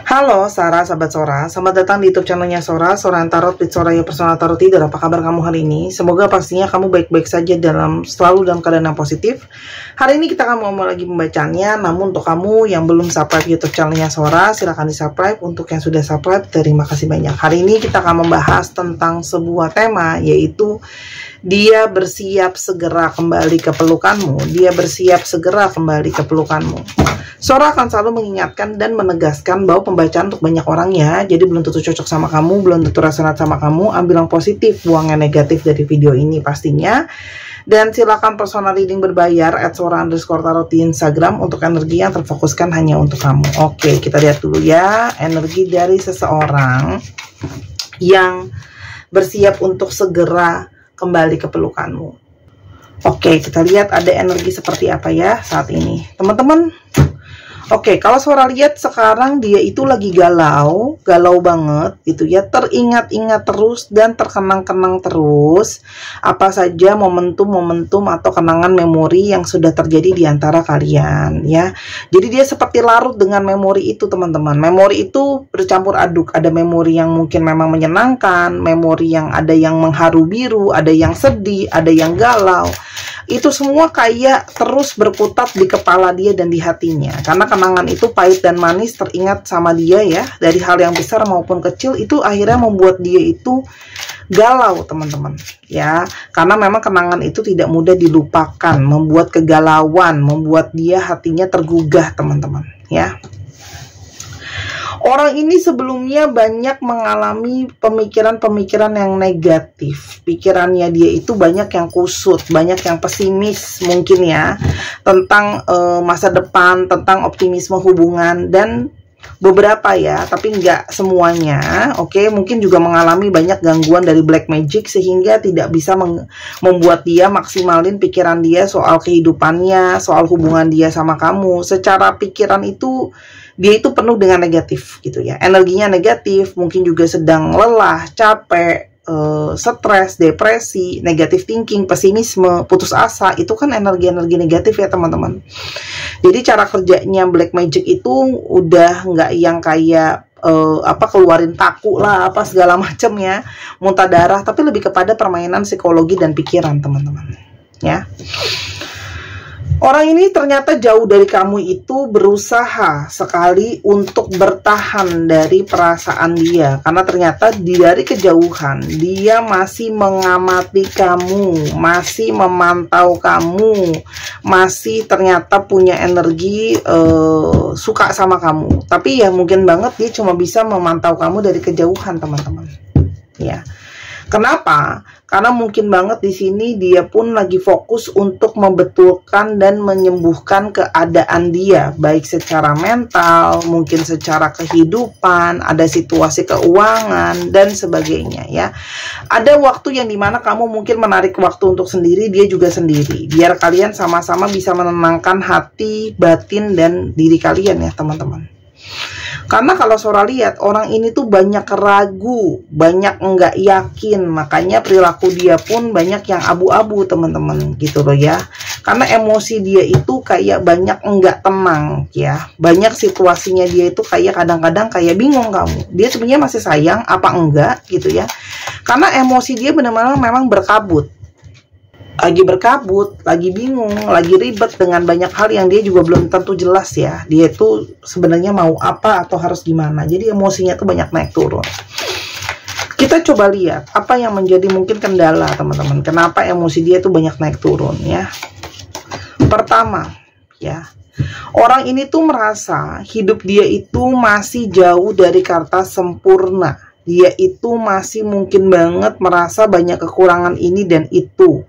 Halo Sarah, sahabat Sora. Selamat datang di YouTube channelnya Sora, Sora Tarot with Soraya Personal Tarot Reader. Apa kabar kamu hari ini? Semoga pastinya kamu baik-baik saja, selalu dalam keadaan yang positif. Hari ini kita akan mau lagi membacanya. Namun untuk kamu yang belum subscribe YouTube channelnya Sora, silahkan di subscribe. Untuk yang sudah subscribe, terima kasih banyak. Hari ini kita akan membahas tentang sebuah tema, yaitu dia bersiap segera kembali ke pelukanmu. Dia bersiap segera kembali ke pelukanmu. Sora akan selalu mengingatkan dan menegaskan bahwa pembacaan untuk banyak orang ya. Jadi belum tentu cocok sama kamu, belum tentu resonate sama kamu. Ambil yang positif, buang yang negatif dari video ini pastinya. Dan silakan personal reading berbayar @sora_tarot di Instagram untuk energi yang terfokuskan hanya untuk kamu. Oke, kita lihat dulu ya energi dari seseorang yang bersiap untuk segera kembali ke pelukanmu. Oke, kita lihat ada energi seperti apa ya saat ini, teman-teman. Oke, kalau Sora lihat sekarang dia itu lagi galau banget gitu ya, teringat-ingat terus dan terkenang-kenang terus apa saja momentum-momentum atau kenangan memori yang sudah terjadi di antara kalian ya. Jadi dia seperti larut dengan memori itu, teman-teman. Memori itu bercampur aduk, ada memori yang mungkin memang menyenangkan, memori yang ada yang mengharu biru, ada yang sedih, ada yang galau. Itu semua kayak terus berputar di kepala dia dan di hatinya. Karena kenangan itu pahit dan manis teringat sama dia ya. Dari hal yang besar maupun kecil itu akhirnya membuat dia itu galau, teman-teman. Ya, karena memang kenangan itu tidak mudah dilupakan. Membuat kegalauan, membuat dia hatinya tergugah, teman-teman. Ya. Orang ini sebelumnya banyak mengalami pemikiran-pemikiran yang negatif. Pikirannya dia itu banyak yang kusut, banyak yang pesimis mungkin ya. Tentang masa depan, tentang optimisme hubungan, dan beberapa ya, tapi nggak semuanya. Oke, mungkin juga mengalami banyak gangguan dari black magic sehingga tidak bisa membuat dia maksimalin pikiran dia soal kehidupannya, soal hubungan dia sama kamu. Secara pikiran itu dia itu penuh dengan negatif gitu ya, energinya negatif, mungkin juga sedang lelah, capek, stres, depresi, negative thinking, pesimisme, putus asa. Itu kan energi-energi negatif ya, teman-teman. Jadi cara kerjanya black magic itu udah nggak yang kayak keluarin taku lah, apa segala macam ya, muntah darah, tapi lebih kepada permainan psikologi dan pikiran, teman-teman ya. Orang ini ternyata jauh dari kamu itu berusaha sekali untuk bertahan dari perasaan dia. Karena ternyata dari kejauhan dia masih mengamati kamu, masih memantau kamu, masih ternyata punya energi suka sama kamu. Tapi ya mungkin banget dia cuma bisa memantau kamu dari kejauhan, teman-teman. Ya. Kenapa? Karena mungkin banget di sini dia pun lagi fokus untuk membetulkan dan menyembuhkan keadaan dia, baik secara mental, mungkin secara kehidupan, ada situasi keuangan dan sebagainya ya. Ada waktu yang dimana kamu mungkin menarik waktu untuk sendiri, dia juga sendiri, biar kalian sama-sama bisa menenangkan hati, batin dan diri kalian ya, teman-teman. Karena kalau Sora lihat orang ini tuh banyak ragu, banyak enggak yakin, makanya perilaku dia pun banyak yang abu-abu, teman-teman, gitu loh ya. Karena emosi dia itu kayak banyak enggak tenang ya. Banyak situasinya dia itu kayak kadang-kadang kayak bingung kamu. Dia sebenarnya masih sayang apa enggak gitu ya. Karena emosi dia benar-benar memang berkabut. Lagi berkabut, lagi bingung, lagi ribet dengan banyak hal yang dia juga belum tentu jelas ya. Dia itu sebenarnya mau apa atau harus gimana. Jadi emosinya tuh banyak naik turun. Kita coba lihat apa yang menjadi mungkin kendala, teman-teman. Kenapa emosi dia tuh banyak naik turun ya. Pertama ya, orang ini tuh merasa hidup dia itu masih jauh dari kata sempurna. Dia itu masih mungkin banget merasa banyak kekurangan ini dan itu.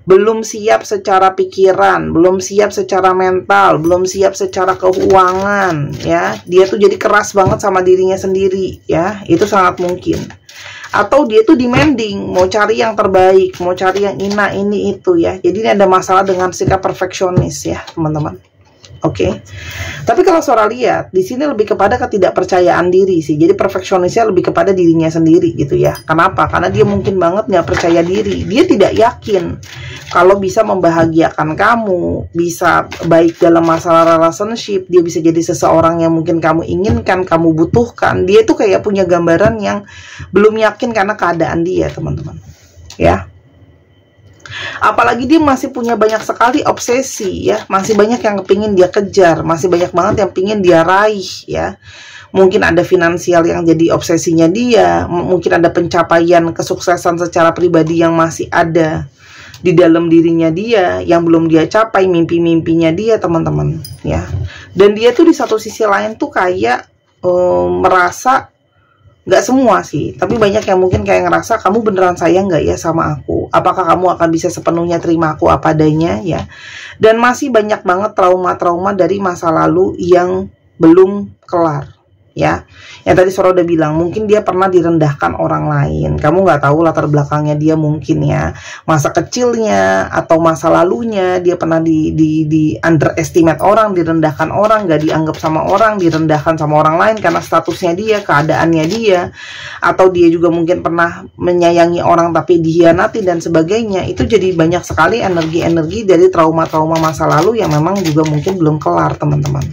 Belum siap secara pikiran, belum siap secara mental, belum siap secara keuangan ya. Dia tuh jadi keras banget sama dirinya sendiri ya. Itu sangat mungkin. Atau dia tuh demanding, mau cari yang terbaik, mau cari yang ini itu ya. Jadi ini ada masalah dengan sikap perfeksionis ya, teman-teman. Oke. Tapi kalau Sora lihat di sini lebih kepada ketidakpercayaan diri sih. Jadi perfeksionisnya lebih kepada dirinya sendiri gitu ya. Kenapa? Karena dia mungkin banget nggak percaya diri. Dia tidak yakin kalau bisa membahagiakan kamu, bisa baik dalam masalah relationship, dia bisa jadi seseorang yang mungkin kamu inginkan, kamu butuhkan. Dia tuh kayak punya gambaran yang belum yakin karena keadaan dia, teman-teman. Ya. Apalagi dia masih punya banyak sekali obsesi ya, masih banyak yang kepingin dia kejar, masih banyak banget yang pingin dia raih ya. Mungkin ada finansial yang jadi obsesinya dia, mungkin ada pencapaian kesuksesan secara pribadi yang masih ada di dalam dirinya dia yang belum dia capai, mimpi-mimpinya dia, teman-teman ya. Dan dia tuh di satu sisi lain tuh kayak merasa, nggak semua sih, tapi banyak yang mungkin kayak ngerasa, kamu beneran sayang nggak ya sama aku? Apakah kamu akan bisa sepenuhnya terima aku apa adanya ya? Dan masih banyak banget trauma-trauma dari masa lalu yang belum kelar ya. Yang tadi Sora udah bilang, mungkin dia pernah direndahkan orang lain. Kamu nggak tahu latar belakangnya dia mungkin ya, masa kecilnya atau masa lalunya dia pernah di underestimate orang, direndahkan orang, nggak dianggap sama orang, direndahkan sama orang lain karena statusnya dia, keadaannya dia, atau dia juga mungkin pernah menyayangi orang tapi dihianati dan sebagainya. Itu jadi banyak sekali energi-energi dari trauma-trauma masa lalu yang memang juga mungkin belum kelar, teman-teman.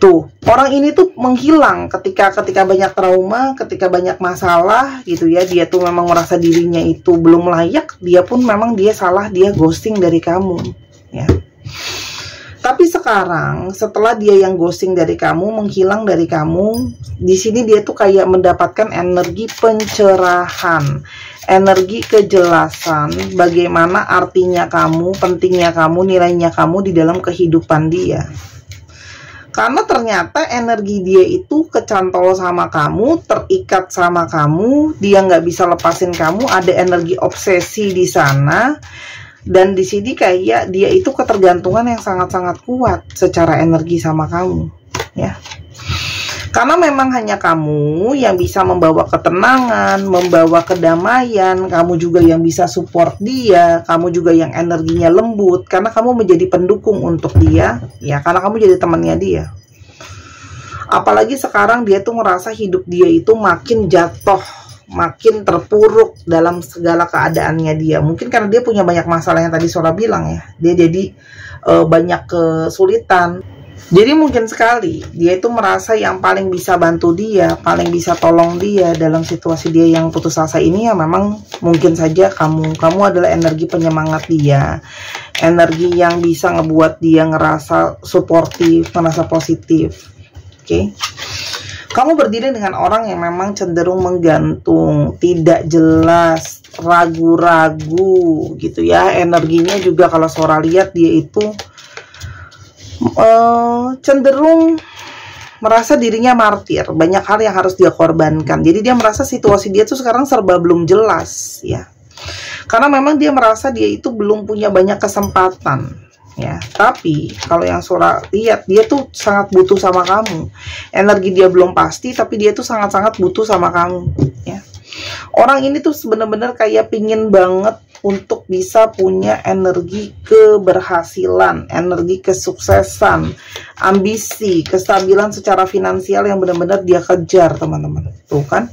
Tuh, orang ini tuh menghilang ketika banyak trauma, ketika banyak masalah gitu ya. Dia tuh memang merasa dirinya itu belum layak, dia pun memang dia salah, dia ghosting dari kamu ya. Tapi sekarang setelah dia yang ghosting dari kamu, menghilang dari kamu, di sini dia tuh kayak mendapatkan energi pencerahan, energi kejelasan, bagaimana artinya kamu, pentingnya kamu, nilainya kamu di dalam kehidupan dia. Karena ternyata energi dia itu kecantol sama kamu, terikat sama kamu, dia nggak bisa lepasin kamu, ada energi obsesi di sana. Dan di sini kayak dia itu ketergantungan yang sangat-sangat kuat secara energi sama kamu ya. Karena memang hanya kamu yang bisa membawa ketenangan, membawa kedamaian, kamu juga yang bisa support dia, kamu juga yang energinya lembut, karena kamu menjadi pendukung untuk dia, ya, karena kamu jadi temannya dia. Apalagi sekarang dia tuh ngerasa hidup dia itu makin jatuh, makin terpuruk dalam segala keadaannya dia. Mungkin karena dia punya banyak masalah yang tadi Sora bilang ya, dia jadi banyak kesulitan. Jadi mungkin sekali dia itu merasa yang paling bisa bantu dia, paling bisa tolong dia dalam situasi dia yang putus asa ini ya memang mungkin saja kamu adalah energi penyemangat dia, energi yang bisa ngebuat dia ngerasa suportif, ngerasa positif. Oke. Kamu berdiri dengan orang yang memang cenderung menggantung, tidak jelas, ragu-ragu gitu ya. Energinya juga kalau Sora lihat dia itu cenderung merasa dirinya martir, banyak hal yang harus dia korbankan. Jadi dia merasa situasi dia tuh sekarang serba belum jelas ya. Karena memang dia merasa dia itu belum punya banyak kesempatan ya. Tapi kalau yang Sora lihat, dia tuh sangat butuh sama kamu. Energi dia belum pasti, tapi dia tuh sangat-sangat butuh sama kamu ya. Orang ini tuh bener-bener kayak pingin banget untuk bisa punya energi keberhasilan, energi kesuksesan, ambisi, kestabilan secara finansial yang benar-benar dia kejar, teman-teman. Tuh kan,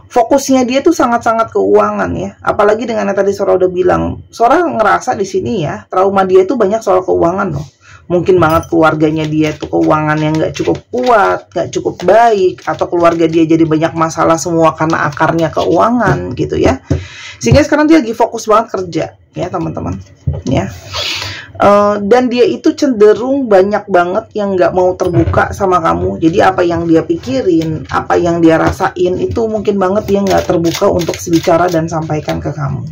fokusnya dia tuh sangat-sangat keuangan ya. Apalagi dengan yang tadi Sora udah bilang, Sora ngerasa di sini ya, trauma dia tuh banyak soal keuangan loh. Mungkin banget keluarganya dia tuh keuangan yang nggak cukup kuat, nggak cukup baik, atau keluarga dia jadi banyak masalah semua karena akarnya keuangan gitu ya. Sehingga sekarang dia lagi fokus banget kerja ya, teman-teman ya. Dan dia itu cenderung banyak banget yang nggak mau terbuka sama kamu. Jadi apa yang dia pikirin, apa yang dia rasain itu mungkin banget dia nggak terbuka untuk bicara dan sampaikan ke kamu.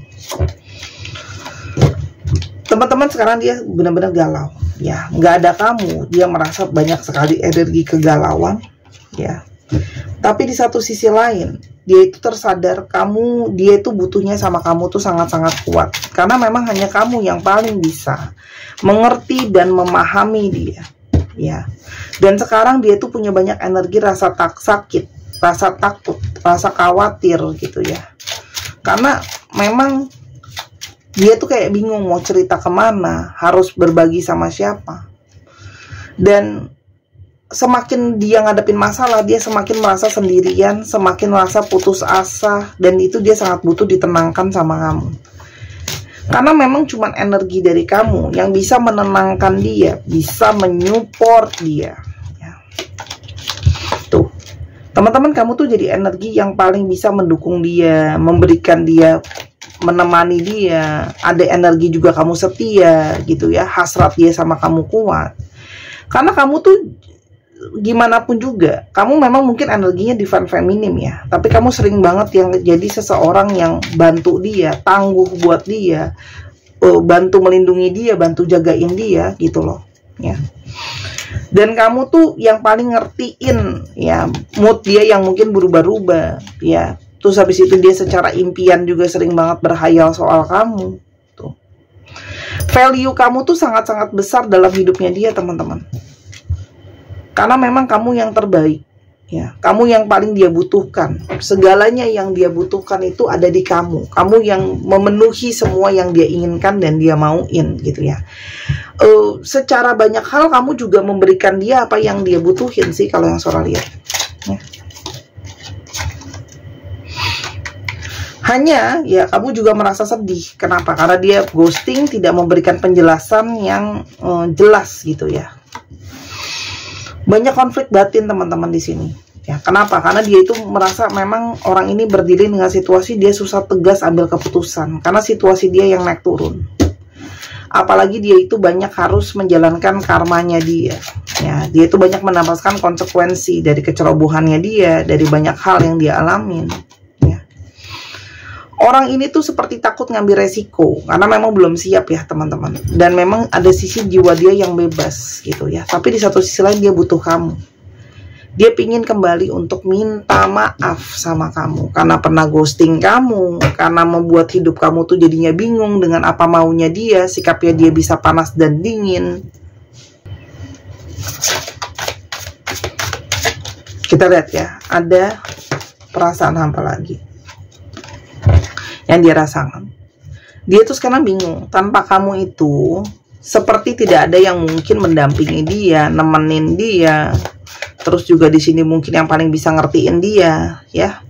Teman-teman, sekarang dia benar-benar galau ya, nggak ada kamu, dia merasa banyak sekali energi kegalauan ya. Tapi di satu sisi lain, dia itu tersadar dia itu butuhnya sama kamu tuh sangat-sangat kuat. Karena memang hanya kamu yang paling bisa mengerti dan memahami dia ya. Dan sekarang dia tuh punya banyak energi rasa sakit, rasa takut, rasa khawatir gitu ya. Karena memang Dia tuh kayak bingung mau cerita kemana, harus berbagi sama siapa. Dan semakin dia ngadepin masalah, dia semakin merasa sendirian, semakin merasa putus asa, dan itu dia sangat butuh ditenangkan sama kamu. Karena memang cuman energi dari kamu yang bisa menenangkan dia, bisa menyupport dia. Ya. Tuh, teman-teman, kamu tuh jadi energi yang paling bisa mendukung dia, memberikan dia, menemani dia. Ada energi juga kamu setia gitu ya, hasrat dia sama kamu kuat. Karena kamu tuh gimana pun juga, kamu memang mungkin energinya divine feminim ya, tapi kamu sering banget yang jadi seseorang yang bantu dia, tangguh buat dia, bantu melindungi dia, bantu jagain dia gitu loh ya. Dan kamu tuh yang paling ngertiin ya mood dia yang mungkin berubah-ubah ya. Terus habis itu dia secara impian juga sering banget berhayal soal kamu tuh. Value kamu tuh sangat-sangat besar dalam hidupnya dia, teman-teman. Karena memang kamu yang terbaik ya, kamu yang paling dia butuhkan. Segalanya yang dia butuhkan itu ada di kamu. Kamu yang memenuhi semua yang dia inginkan dan dia mauin gitu ya. Secara banyak hal kamu juga memberikan dia apa yang dia butuhin sih, kalau yang Sora lihat ya. Hanya ya kamu juga merasa sedih. Kenapa? Karena dia ghosting, tidak memberikan penjelasan yang jelas gitu ya. Banyak konflik batin teman-teman di sini. Ya, kenapa? Karena dia itu merasa memang orang ini berdiri dengan situasi, dia susah tegas ambil keputusan. Karena situasi dia yang naik turun. Apalagi dia itu banyak harus menjalankan karmanya dia. Ya, dia itu banyak mendapatkan konsekuensi dari kecerobohannya dia, dari banyak hal yang dia alamin. Ya. Orang ini tuh seperti takut ngambil resiko karena memang belum siap ya teman-teman. Dan memang ada sisi jiwa dia yang bebas gitu ya. Tapi di satu sisi lain dia butuh kamu. Dia pingin kembali untuk minta maaf sama kamu karena pernah ghosting kamu, karena membuat hidup kamu tuh jadinya bingung dengan apa maunya dia, sikapnya dia bisa panas dan dingin. Kita lihat ya, ada perasaan hampa lagi yang dia rasakan. Dia tuh sekarang bingung, tanpa kamu itu seperti tidak ada yang mungkin mendampingi dia, nemenin dia. Terus juga di sini mungkin yang paling bisa ngertiin dia, ya,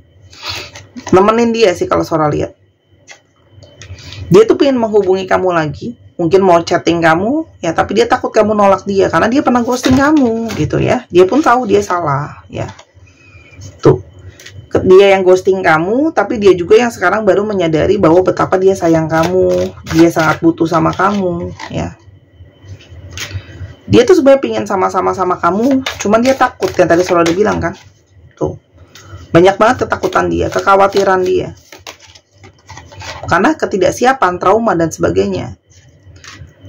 nemenin dia sih kalau Sora lihat. Dia tuh pengen menghubungi kamu lagi, mungkin mau chatting kamu, ya, tapi dia takut kamu nolak dia karena dia pernah ghosting kamu, gitu ya. Dia pun tahu dia salah, ya. Tuh. Dia yang ghosting kamu, tapi dia juga yang sekarang baru menyadari bahwa betapa dia sayang kamu, dia sangat butuh sama kamu, ya. Dia tuh sebenarnya pingin sama-sama sama kamu, cuman dia takut, yang tadi Sora udah bilang kan. Tuh. Banyak banget ketakutan dia, kekhawatiran dia. Karena ketidaksiapan, trauma dan sebagainya.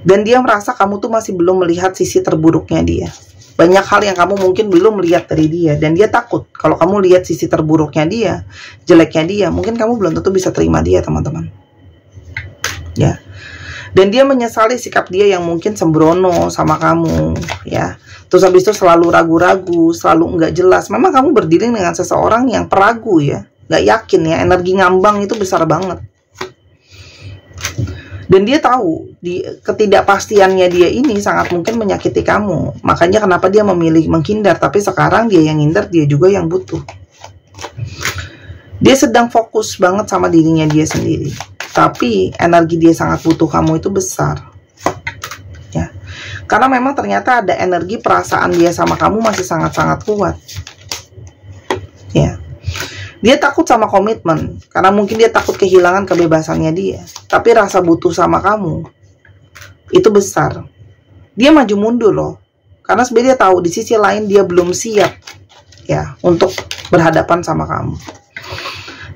Dan dia merasa kamu tuh masih belum melihat sisi terburuknya dia. Banyak hal yang kamu mungkin belum lihat dari dia, dan dia takut kalau kamu lihat sisi terburuknya dia, jeleknya dia, mungkin kamu belum tentu bisa terima dia, teman-teman. Ya. Dan dia menyesali sikap dia yang mungkin sembrono sama kamu, ya. Terus habis itu selalu ragu-ragu, selalu nggak jelas. Memang kamu berdiri dengan seseorang yang peragu ya, nggak yakin ya, energi ngambang itu besar banget. Dan dia tahu di ketidakpastiannya dia ini sangat mungkin menyakiti kamu. Makanya kenapa dia memilih menghindar. Tapi sekarang dia yang hindar, dia juga yang butuh. Dia sedang fokus banget sama dirinya dia sendiri. Tapi energi dia sangat butuh kamu itu besar. Ya. Karena memang ternyata ada energi perasaan dia sama kamu masih sangat-sangat kuat. Ya. Dia takut sama komitmen, karena mungkin dia takut kehilangan kebebasannya dia. Tapi rasa butuh sama kamu, itu besar. Dia maju mundur loh. Karena sebenarnya dia tahu, di sisi lain dia belum siap ya untuk berhadapan sama kamu.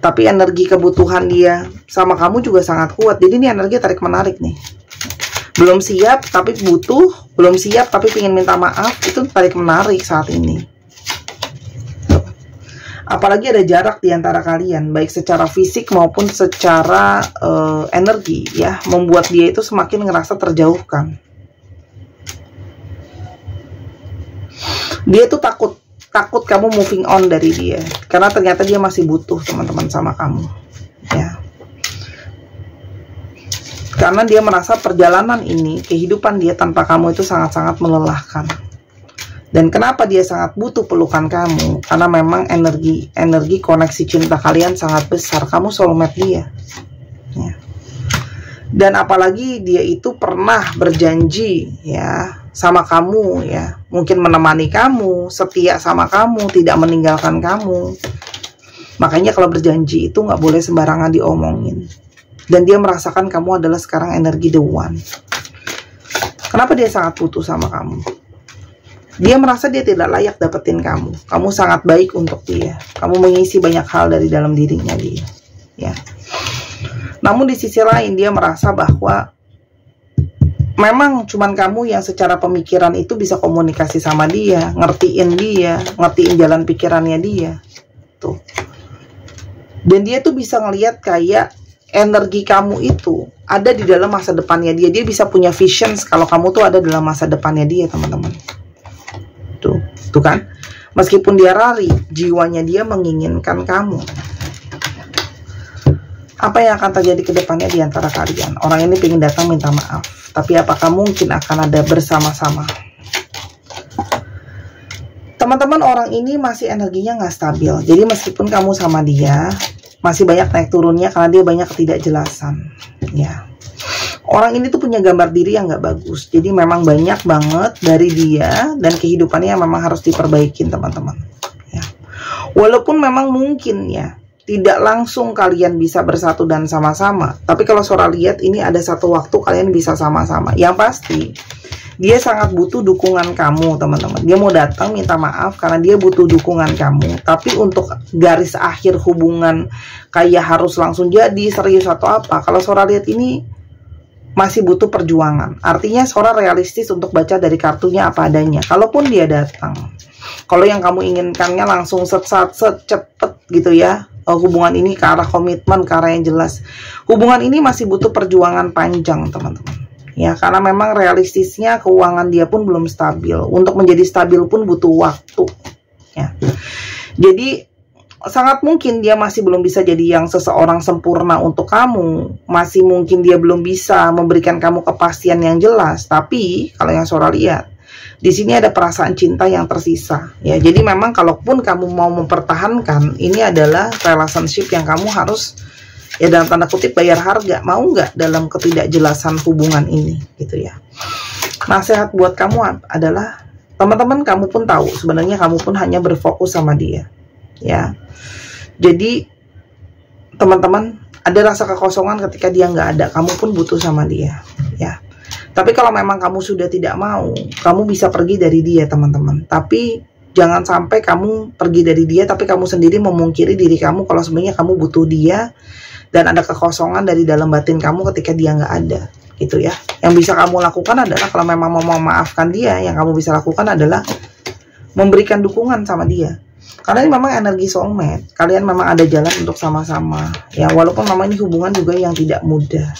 Tapi energi kebutuhan dia sama kamu juga sangat kuat. Jadi ini energi tarik-menarik nih. Belum siap, tapi butuh. Belum siap, tapi ingin minta maaf. Itu tarik-menarik saat ini. Apalagi ada jarak di antara kalian, baik secara fisik maupun secara energi, ya, membuat dia itu semakin ngerasa terjauhkan. Dia tuh takut kamu moving on dari dia, karena ternyata dia masih butuh teman-teman sama kamu, ya. Karena dia merasa perjalanan ini, kehidupan dia tanpa kamu itu sangat-sangat melelahkan. Dan kenapa dia sangat butuh pelukan kamu? Karena memang energi koneksi cinta kalian sangat besar. Kamu soulmate dia. Ya. Dan apalagi dia itu pernah berjanji ya sama kamu ya, mungkin menemani kamu, setia sama kamu, tidak meninggalkan kamu. Makanya kalau berjanji itu nggak boleh sembarangan diomongin. Dan dia merasakan kamu adalah sekarang energi the one. Kenapa dia sangat butuh sama kamu? Dia merasa dia tidak layak dapetin kamu. Kamu sangat baik untuk dia. Kamu mengisi banyak hal dari dalam dirinya dia. Ya. Namun di sisi lain dia merasa bahwa memang cuman kamu yang secara pemikiran itu bisa komunikasi sama dia, ngertiin jalan pikirannya dia. Tuh. Dan dia tuh bisa ngelihat kayak energi kamu itu ada di dalam masa depannya dia. Dia bisa punya visions kalau kamu tuh ada dalam masa depannya dia, teman-teman. Tuh kan? Meskipun dia lari, jiwanya dia menginginkan kamu. Apa yang akan terjadi ke depannya di antara kalian? Orang ini ingin datang minta maaf, tapi apakah mungkin akan ada bersama-sama? Teman-teman, orang ini masih energinya nggak stabil. Jadi meskipun kamu sama dia, masih banyak naik turunnya karena dia banyak ketidakjelasan. Ya, orang ini tuh punya gambar diri yang nggak bagus. Jadi memang banyak banget dari dia dan kehidupannya yang memang harus diperbaikin, teman-teman. Ya. Walaupun memang mungkin ya tidak langsung kalian bisa bersatu dan sama-sama, tapi kalau Sora lihat ini ada satu waktu kalian bisa sama-sama. Yang pasti dia sangat butuh dukungan kamu, teman-teman. Dia mau datang minta maaf karena dia butuh dukungan kamu. Tapi untuk garis akhir hubungan kayak harus langsung jadi serius atau apa, kalau Sora lihat ini masih butuh perjuangan. Artinya Sora realistis untuk baca dari kartunya apa adanya. Kalaupun dia datang, kalau yang kamu inginkannya langsung cepet gitu ya, hubungan ini ke arah komitmen, ke arah yang jelas. Hubungan ini masih butuh perjuangan panjang, teman-teman. Ya, karena memang realistisnya keuangan dia pun belum stabil. Untuk menjadi stabil pun butuh waktu. Ya. Jadi sangat mungkin dia masih belum bisa jadi yang seseorang sempurna untuk kamu. Masih mungkin dia belum bisa memberikan kamu kepastian yang jelas. Tapi kalau yang Sora lihat, di sini ada perasaan cinta yang tersisa. Ya, jadi memang kalaupun kamu mau mempertahankan, ini adalah relationship yang kamu harus ya dalam tanda kutip bayar harga. Mau nggak dalam ketidakjelasan hubungan ini, gitu ya. Nasihat buat kamu adalah, teman-teman, kamu pun tahu sebenarnya kamu pun hanya berfokus sama dia. Ya, jadi teman-teman, ada rasa kekosongan ketika dia nggak ada. Kamu pun butuh sama dia. Ya. Tapi kalau memang kamu sudah tidak mau, kamu bisa pergi dari dia, teman-teman. Tapi jangan sampai kamu pergi dari dia, tapi kamu sendiri memungkiri diri kamu kalau sebenarnya kamu butuh dia dan ada kekosongan dari dalam batin kamu ketika dia nggak ada, gitu ya. Yang bisa kamu lakukan adalah kalau memang mau memaafkan dia, yang kamu bisa lakukan adalah memberikan dukungan sama dia. Karena ini memang energi soulmate. Kalian memang ada jalan untuk sama-sama. Ya, walaupun memang ini hubungan juga yang tidak mudah.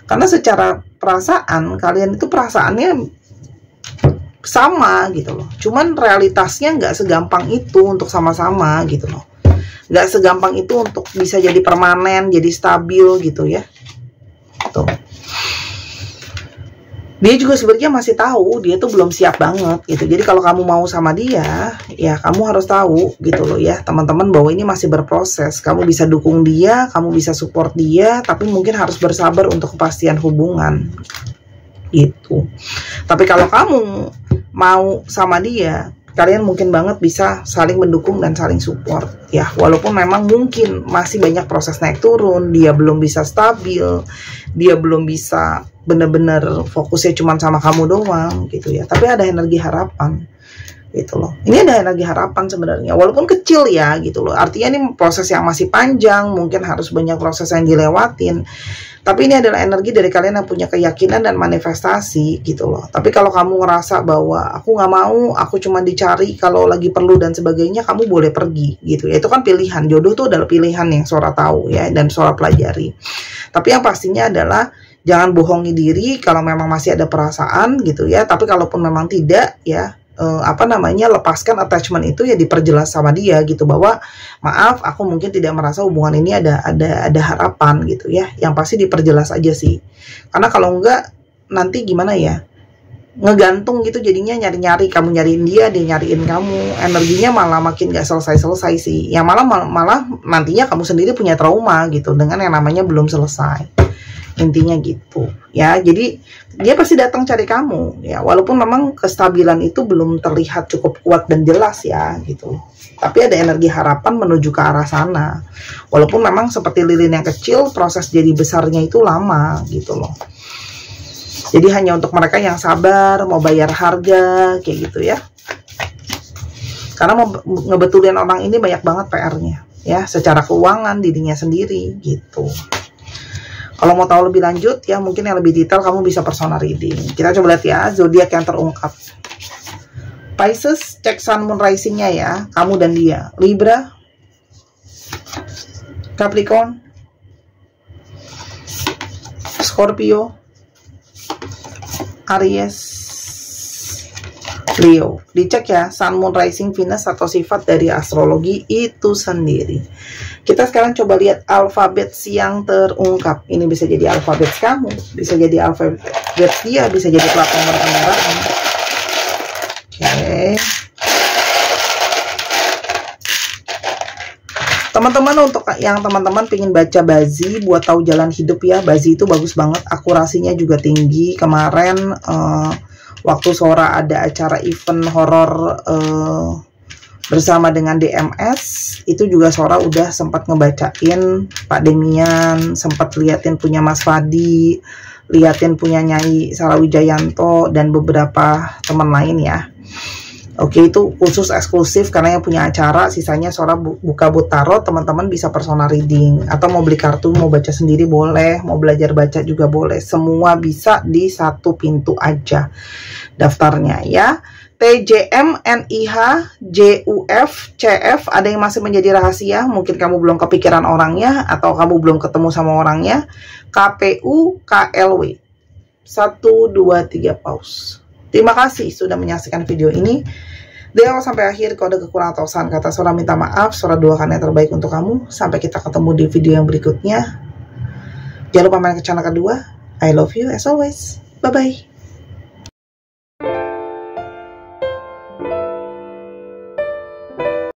Karena secara perasaan, kalian itu perasaannya sama gitu loh. Cuman realitasnya nggak segampang itu untuk sama-sama gitu loh. Nggak segampang itu untuk bisa jadi permanen, jadi stabil gitu ya. Tuh. Dia juga sebenarnya masih tahu dia tuh belum siap banget gitu. Jadi kalau kamu mau sama dia, ya kamu harus tahu gitu loh ya, teman-teman, bahwa ini masih berproses. Kamu bisa dukung dia, kamu bisa support dia, tapi mungkin harus bersabar untuk kepastian hubungan gitu. Tapi kalau kamu mau sama dia, kalian mungkin banget bisa saling mendukung dan saling support ya. Walaupun memang mungkin masih banyak proses naik turun, dia belum bisa stabil, dia belum bisa bener-bener fokusnya cuma sama kamu doang gitu ya. Tapi ada energi harapan gitu loh. Ini ada energi harapan sebenarnya, walaupun kecil ya gitu loh. Artinya ini proses yang masih panjang, mungkin harus banyak proses yang dilewatin. Tapi ini adalah energi dari kalian yang punya keyakinan dan manifestasi gitu loh. Tapi kalau kamu ngerasa bahwa aku nggak mau, aku cuma dicari kalau lagi perlu dan sebagainya, kamu boleh pergi gitu ya. Itu kan pilihan. Jodoh itu adalah pilihan yang Sora tahu ya, dan Sora pelajari. Tapi yang pastinya adalah jangan bohongi diri kalau memang masih ada perasaan gitu ya. Tapi kalaupun memang tidak ya, lepaskan attachment itu ya diperjelas sama dia gitu, bahwa maaf aku mungkin tidak merasa hubungan ini ada harapan gitu ya. Yang pasti diperjelas aja sih, karena kalau enggak nanti gimana ya, ngegantung gitu jadinya, nyari-nyari, kamu nyariin dia nyariin kamu, energinya malah makin gak selesai-selesai sih ya, malah nantinya kamu sendiri punya trauma gitu dengan yang namanya belum selesai, intinya gitu ya. Jadi dia pasti datang cari kamu ya, walaupun memang kestabilan itu belum terlihat cukup kuat dan jelas ya gitu, tapi ada energi harapan menuju ke arah sana, walaupun memang seperti lilin yang kecil, proses jadi besarnya itu lama gitu loh. Jadi hanya untuk mereka yang sabar, mau bayar harga kayak gitu ya, karena mau ngebetulin orang ini banyak banget PR-nya ya, secara keuangan dirinya sendiri gitu. Kalau mau tahu lebih lanjut ya, mungkin yang lebih detail kamu bisa personal reading. Kita coba lihat ya zodiak yang terungkap. Pisces, cek sun moon rising-nya ya, kamu dan dia. Libra, Capricorn, Scorpio, Aries, Leo. Dicek ya sun moon rising Venus atau sifat dari astrologi itu sendiri. Kita sekarang coba lihat alfabet yang terungkap. Ini bisa jadi alfabet kamu, bisa jadi alfabet dia, bisa jadi plat nomor kendaraan. Oke. Teman-teman, untuk yang teman-teman pengen baca Bazi buat tahu jalan hidup ya, Bazi itu bagus banget, akurasinya juga tinggi. Kemarin waktu Sora ada acara event horor bersama dengan DMS, itu juga Sora udah sempat ngebacain Pak Demian, sempat liatin punya Mas Fadi, liatin punya Nyai Sarawijayanto dan beberapa teman lain ya. Oke, itu khusus eksklusif karena yang punya acara, sisanya Sora buka but tarot, teman-teman bisa personal reading, atau mau beli kartu, mau baca sendiri boleh, mau belajar baca juga boleh, semua bisa di satu pintu aja daftarnya ya. TJM, NIH, JUF, CF, ada yang masih menjadi rahasia, mungkin kamu belum kepikiran orangnya, atau kamu belum ketemu sama orangnya. KPU, KLW, 1, 2, 3, pause. Terima kasih sudah menyaksikan video ini dari awal sampai akhir. Kalau ada kekurangan atau salah kata, Sora minta maaf. Sora doakan yang terbaik untuk kamu. Sampai kita ketemu di video yang berikutnya. Jangan lupa main ke channel kedua. I love you as always. Bye-bye.